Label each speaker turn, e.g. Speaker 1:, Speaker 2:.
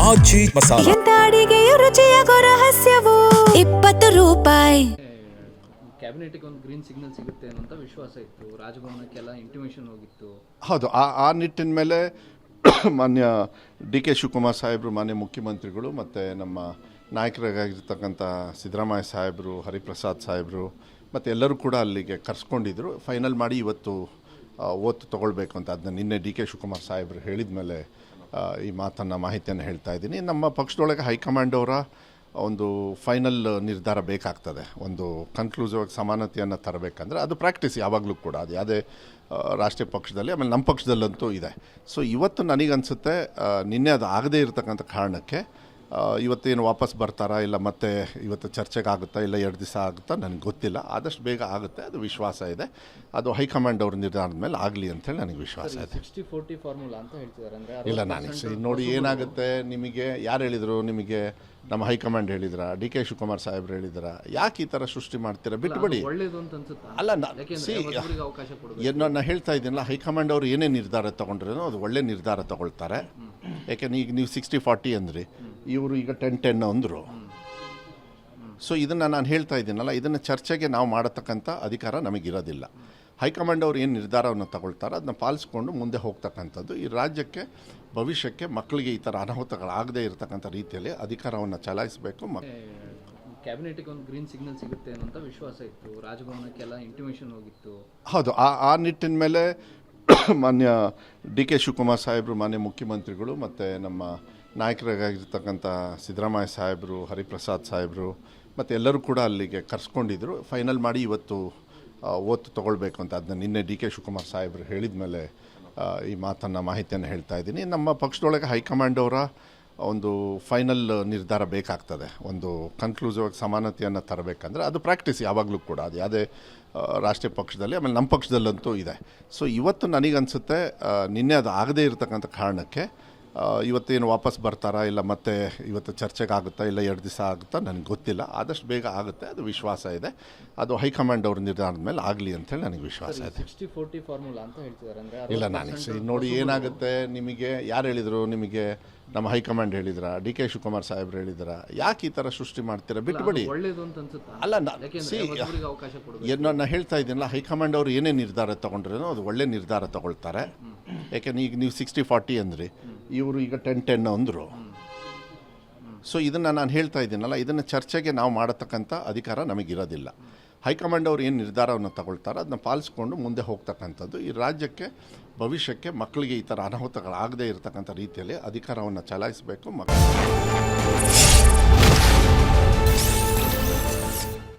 Speaker 1: ಆಚಿ ಮಸಾಲ.
Speaker 2: ಎಂತ ಅಡಿಗೆಯ ರುಚಿಯಾಗೋ ರಹಸ್ಯವು 20 ರೂಪಾಯಿ.
Speaker 3: ಕ್ಯಾಬಿನೆಟ್ಗೆ ಒಂದು ಗ್ರೀನ್ ಸಿಗ್ನಲ್ ಸಿಗುತ್ತೆ ಅನ್ನೋಂಥ ವಿಶ್ವಾಸ ಇತ್ತು. ರಾಜಭವನಕ್ಕೆಲ್ಲ ಇಂಟಿಮೇಷನ್ ಹೋಗಿತ್ತು.
Speaker 4: ಹೌದು, ಆ ನಿಟ್ಟಿನ ಮೇಲೆ ಮಾನ್ಯ ಡಿ ಕೆ ಶಿವಕುಮಾರ್ ಸಾಹೇಬರು, ಮಾನ್ಯ ಮುಖ್ಯಮಂತ್ರಿಗಳು ಮತ್ತು ನಮ್ಮ ನಾಯಕರಾಗಿರ್ತಕ್ಕಂಥ ಸಿದ್ದರಾಮಯ್ಯ ಸಾಹೇಬರು, ಹರಿಪ್ರಸಾದ್ ಸಾಹೇಬರು ಮತ್ತು ಎಲ್ಲರೂ ಕೂಡ ಅಲ್ಲಿಗೆ ಕರೆಸ್ಕೊಂಡಿದ್ರು. ಫೈನಲ್ ಮಾಡಿ ಇವತ್ತು ಓತು ತೊಗೊಳ್ಬೇಕು ಅಂತ ಅದನ್ನ ನಿನ್ನೆ ಡಿ ಕೆ ಶಿವಕುಮಾರ್ ಸಾಹೇಬರು ಹೇಳಿದ ಮೇಲೆ ಈ ಮಾಹಿತಿಯನ್ನು ಹೇಳ್ತಾ ಇದ್ದೀನಿ. ನಮ್ಮ ಪಕ್ಷದೊಳಗೆ ಹೈಕಮಾಂಡ್ ಅವರ ಒಂದು ಫೈನಲ್ ನಿರ್ಧಾರ ಬೇಕಾಗ್ತದೆ. ಒಂದು ಕನ್ಕ್ಲೂಸಿವ್ ಆಗಿ ಸಮಾನತೆಯನ್ನು ತರಬೇಕಂದ್ರೆ ಅದು ಪ್ರಾಕ್ಟೀಸ್ ಯಾವಾಗಲೂ ಕೂಡ, ಅದು ಯಾವುದೇ ರಾಷ್ಟ್ರೀಯ ಪಕ್ಷದಲ್ಲಿ, ಆಮೇಲೆ ನಮ್ಮ ಪಕ್ಷದಲ್ಲಂತೂ ಇದೆ. ಸೊ ಇವತ್ತು ನನಗನ್ಸುತ್ತೆ ನಿನ್ನೆ ಅದು ಆಗದೇ ಇರತಕ್ಕಂಥ ಕಾರಣಕ್ಕೆ ಇವತ್ತೇನು ವಾಪಸ್ ಬರ್ತಾರಾ, ಇಲ್ಲ ಮತ್ತೆ ಇವತ್ತು ಚರ್ಚೆಗೆ ಆಗುತ್ತಾ, ಇಲ್ಲ 2 ದಿವಸ ಆಗುತ್ತಾ ನನಗೆ ಗೊತ್ತಿಲ್ಲ. ಆದಷ್ಟು ಬೇಗ ಆಗುತ್ತೆ, ಅದು ವಿಶ್ವಾಸ ಇದೆ. ಅದು ಹೈಕಮಾಂಡ್ ಅವ್ರ ನಿರ್ಧಾರದ ಮೇಲೆ ಆಗಲಿ ಅಂತೇಳಿ ನನಗೆ ವಿಶ್ವಾಸ ಇದೆ.
Speaker 3: 60-40 ಫಾರ್ಮುಲಾ ಅಂತ ಹೇಳ್ತಿದ್ದಾರೆ. ಅಂದರೆ
Speaker 4: ಇಲ್ಲ, ನಾನು ನೋಡಿ ಏನಾಗುತ್ತೆ, ನಿಮಗೆ ಯಾರು ಹೇಳಿದರು? ನಿಮಗೆ ನಮ್ಮ ಹೈಕಮಾಂಡ್ ಹೇಳಿದ್ರ, ಡಿ ಕೆ ಶಿವಕುಮಾರ್ ಸಾಹೇಬ್ರು ಹೇಳಿದ್ರ? ಯಾಕೆ ಈ ಥರ ಸೃಷ್ಟಿ ಮಾಡ್ತೀರಾ? ಬಿಟ್ಟುಬಿಡಿ.
Speaker 3: ಒಳ್ಳೇದು ಅಂತ ಅನ್ಸುತ್ತಾ?
Speaker 4: ಅಲ್ಲ,
Speaker 3: ಅವಕಾಶ ಕೊಡಬೇಕು.
Speaker 4: ನಾನು ಹೇಳ್ತಾ ಇದ್ದೀನಲ್ಲ, ಹೈಕಮಾಂಡ್ ಅವರು ಏನೇ ನಿರ್ಧಾರ ತೊಗೊಂಡ್ರೇನೋ ಅದು ಒಳ್ಳೆ ನಿರ್ಧಾರ ತೊಗೊಳ್ತಾರೆ. ಯಾಕೆಂದ್ರೆ ಈಗ ನೀವು 60-40 ಅಂದ್ರಿ, ಇವರು ಈಗ 10-10 ಅಂದರು. ಸೊ ಇದನ್ನು ನಾನು ಹೇಳ್ತಾ ಇದ್ದೀನಲ್ಲ, ಇದನ್ನು ಚರ್ಚೆಗೆ ನಾವು ಮಾಡತಕ್ಕಂಥ ಅಧಿಕಾರ ನಮಗಿರೋದಿಲ್ಲ. ಹೈಕಮಾಂಡ್ ಅವರು ಏನು ನಿರ್ಧಾರವನ್ನು ತಗೊಳ್ತಾರೆ ಅದನ್ನ ಪಾಲಿಸ್ಕೊಂಡು ಮುಂದೆ ಹೋಗ್ತಕ್ಕಂಥದ್ದು. ಈ ರಾಜ್ಯಕ್ಕೆ, ಭವಿಷ್ಯಕ್ಕೆ, ಮಕ್ಕಳಿಗೆ ಈ ಥರ ಅನಾಹುತಗಳಾಗದೇ ಇರತಕ್ಕಂಥ ರೀತಿಯಲ್ಲಿ ಅಧಿಕಾರವನ್ನು ಚಲಾಯಿಸಬೇಕು.
Speaker 3: ಕ್ಯಾಬಿನೆಟ್ಗೆ ಒಂದು ಗ್ರೀನ್ ಸಿಗ್ನಲ್ ಸಿಗುತ್ತೆ ಅನ್ನೋಂಥ ವಿಶ್ವಾಸ ಇತ್ತು. ರಾಜಭವನಕ್ಕೆಲ್ಲ ಇಂಟಿಮೇಷನ್ ಹೋಗಿತ್ತು.
Speaker 4: ಹೌದು, ಆ ನಿಟ್ಟಿನ ಮೇಲೆ ಮಾನ್ಯ ಡಿ ಕೆ ಶಿವಕುಮಾರ್ ಸಾಹೇಬರು, ಮಾನ್ಯ ಮುಖ್ಯಮಂತ್ರಿಗಳು ಮತ್ತು ನಮ್ಮ ನಾಯಕರಾಗಿರ್ತಕ್ಕಂಥ ಸಿದ್ದರಾಮಯ್ಯ ಸಾಹೇಬರು, ಹರಿಪ್ರಸಾದ್ ಸಾಹೇಬರು ಮತ್ತು ಎಲ್ಲರೂ ಕೂಡ ಅಲ್ಲಿಗೆ ಕರೆಸ್ಕೊಂಡಿದ್ರು. ಫೈನಲ್ ಮಾಡಿ ಇವತ್ತು ಓತು ತೊಗೊಳ್ಬೇಕು ಅಂತ ಅದನ್ನ ನಿನ್ನೆ ಡಿ ಕೆ ಶಿವಕುಮಾರ್ ಸಾಹೇಬರು ಹೇಳಿದ ಮೇಲೆ ಈ ಮಾಹಿತಿಯನ್ನು ಹೇಳ್ತಾ ಇದ್ದೀನಿ. ನಮ್ಮ ಪಕ್ಷದೊಳಗೆ ಹೈಕಮಾಂಡ್ ಅವರ ಒಂದು ಫೈನಲ್ ನಿರ್ಧಾರ ಬೇಕಾಗ್ತದೆ. ಒಂದು ಕನ್ಕ್ಲೂಸಿವ್ ಆಗಿ ಸಮಾನತೆಯನ್ನು ತರಬೇಕಂದ್ರೆ ಅದು ಪ್ರಾಕ್ಟೀಸ್ ಯಾವಾಗಲೂ ಕೂಡ, ಅದು ಯಾವುದೇ ರಾಷ್ಟ್ರೀಯ ಪಕ್ಷದಲ್ಲಿ, ಆಮೇಲೆ ನಮ್ಮ ಪಕ್ಷದಲ್ಲಂತೂ ಇದೆ. ಸೊ ಇವತ್ತು ನನಗನ್ಸುತ್ತೆ ನಿನ್ನೆ ಅದು ಆಗದೇ ಇರತಕ್ಕಂಥ ಕಾರಣಕ್ಕೆ ಇವತ್ತೇನು ವಾಪಸ್ ಬರ್ತಾರಾ, ಇಲ್ಲ ಮತ್ತೆ ಇವತ್ತು ಚರ್ಚೆಗೆ ಆಗುತ್ತಾ, ಇಲ್ಲ 2 ದಿವಸ ಆಗುತ್ತಾ ನನಗೆ ಗೊತ್ತಿಲ್ಲ. ಆದಷ್ಟು ಬೇಗ ಆಗುತ್ತೆ, ಅದು ವಿಶ್ವಾಸ ಇದೆ. ಅದು ಹೈಕಮಾಂಡ್ ಅವ್ರ ನಿರ್ಧಾರದ ಮೇಲೆ ಆಗಲಿ ಅಂತೇಳಿ ನನಗೆ ವಿಶ್ವಾಸ ಇದೆ.
Speaker 3: 60-40 ಫಾರ್ಮುಲಾ ಅಂತ ಹೇಳ್ತಿದ್ದಾರೆ. ಅಂದರೆ
Speaker 4: ಇಲ್ಲ, ನಾನು ನೋಡಿ ಏನಾಗುತ್ತೆ, ನಿಮಗೆ ಯಾರು ಹೇಳಿದರು? ನಿಮಗೆ ನಮ್ಮ ಹೈಕಮಾಂಡ್ ಹೇಳಿದ್ರ, ಡಿ ಕೆ ಶಿವಕುಮಾರ್ ಸಾಹೇಬ್ರು ಹೇಳಿದ್ರ? ಯಾಕೆ ಈ ಥರ ಸೃಷ್ಟಿ ಮಾಡ್ತೀರಾ? ಬಿಟ್ಟುಬಿಡಿ.
Speaker 3: ಒಳ್ಳೇದು ಅಂತ ಅನ್ಸುತ್ತಾ?
Speaker 4: ಅಲ್ಲ,
Speaker 3: ಅವಕಾಶ ಕೊಡಬೇಕು.
Speaker 4: ನಾನು ಹೇಳ್ತಾ ಇದ್ದೀನಲ್ಲ, ಹೈಕಮಾಂಡ್ ಅವರು ಏನೇ ನಿರ್ಧಾರ ತೊಗೊಂಡ್ರೇನೋ ಅದು ಒಳ್ಳೆ ನಿರ್ಧಾರ ತೊಗೊಳ್ತಾರೆ. ಯಾಕೆಂದ್ರೆ ಈಗ ನೀವು 60-40 ಅಂದ್ರಿ, ಇವರು ಈಗ 10-10 ಅಂದರು. ಸೊ ಇದನ್ನು ನಾನು ಹೇಳ್ತಾ ಇದ್ದೀನಲ್ಲ, ಇದನ್ನು ಚರ್ಚೆಗೆ ನಾವು ಮಾಡತಕ್ಕಂಥ ಅಧಿಕಾರ ನಮಗಿರೋದಿಲ್ಲ. ಹೈಕಮಾಂಡ್ ಅವರು ಏನು ನಿರ್ಧಾರವನ್ನು ತಗೊಳ್ತಾರೆ ಅದನ್ನ ಪಾಲಿಸ್ಕೊಂಡು ಮುಂದೆ ಹೋಗ್ತಕ್ಕಂಥದ್ದು. ಈ ರಾಜ್ಯಕ್ಕೆ, ಭವಿಷ್ಯಕ್ಕೆ, ಮಕ್ಕಳಿಗೆ ಈ ಥರ ಅನಾಹುತಗಳಾಗದೇ ಇರತಕ್ಕಂಥ ರೀತಿಯಲ್ಲಿ ಅಧಿಕಾರವನ್ನು ಚಲಾಯಿಸಬೇಕು.